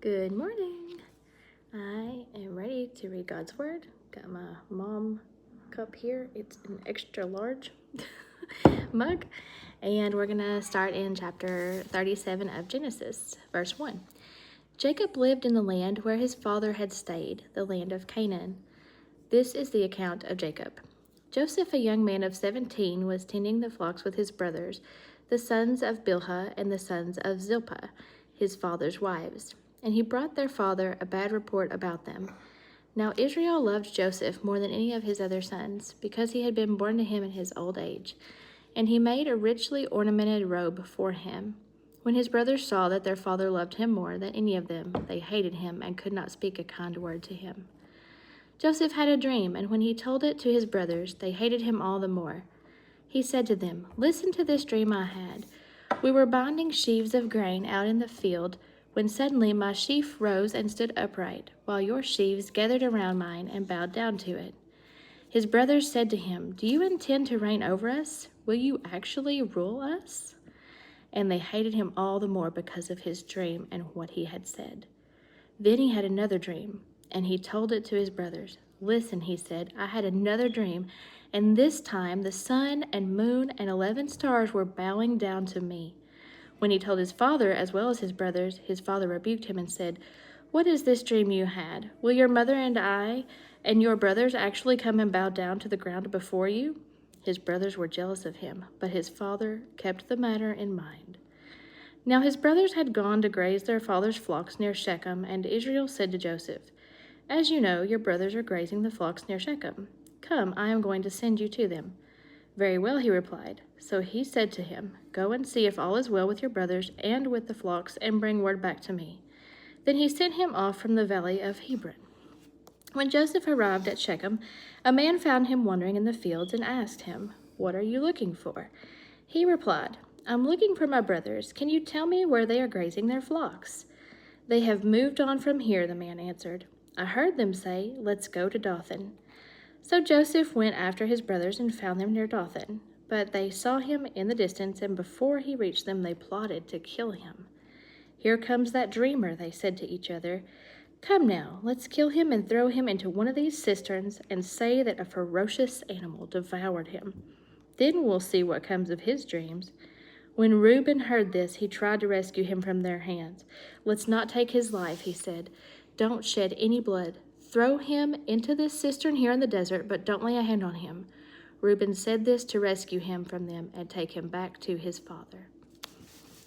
Good morning. I am ready to read God's Word. Got my mom cup here. It's an extra large mug. And we're going to start in chapter 37 of Genesis, verse 1. Jacob lived in the land where his father had stayed, the land of Canaan. This is the account of Jacob. Joseph, a young man of 17, was tending the flocks with his brothers, the sons of Bilhah and the sons of Zilpah, his father's wives. And he brought their father a bad report about them. Now Israel loved Joseph more than any of his other sons, because he had been born to him in his old age. And he made a richly ornamented robe for him. When his brothers saw that their father loved him more than any of them, they hated him and could not speak a kind word to him. Joseph had a dream, and when he told it to his brothers, they hated him all the more. He said to them, "Listen to this dream I had. We were binding sheaves of grain out in the field, when suddenly my sheaf rose and stood upright, while your sheaves gathered around mine and bowed down to it." His brothers said to him, "Do you intend to reign over us? Will you actually rule us?" And they hated him all the more because of his dream and what he had said. Then he had another dream, and he told it to his brothers. "Listen," he said, "I had another dream, and this time the sun and moon and 11 stars were bowing down to me." When he told his father as well as his brothers, his father rebuked him and said, "What is this dream you had? Will your mother and I and your brothers actually come and bow down to the ground before you?" His brothers were jealous of him, but his father kept the matter in mind. Now his brothers had gone to graze their father's flocks near Shechem, and Israel said to Joseph, "As you know, your brothers are grazing the flocks near Shechem. Come, I am going to send you to them." "Very well," he replied. So he said to him, "Go and see if all is well with your brothers and with the flocks, and bring word back to me." Then he sent him off from the valley of Hebron. When Joseph arrived at Shechem, a man found him wandering in the fields and asked him, "What are you looking for?" He replied, "I'm looking for my brothers. Can you tell me where they are grazing their flocks?" "They have moved on from here," the man answered. "I heard them say, 'Let's go to Dothan.'" So Joseph went after his brothers and found them near Dothan. But they saw him in the distance, and before he reached them, they plotted to kill him. "Here comes that dreamer," they said to each other. "Come now, let's kill him and throw him into one of these cisterns and say that a ferocious animal devoured him. Then we'll see what comes of his dreams." When Reuben heard this, he tried to rescue him from their hands. "Let's not take his life," he said. "Don't shed any blood. Throw him into this cistern here in the desert, but don't lay a hand on him." Reuben said this to rescue him from them and take him back to his father.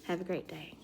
Have a great day.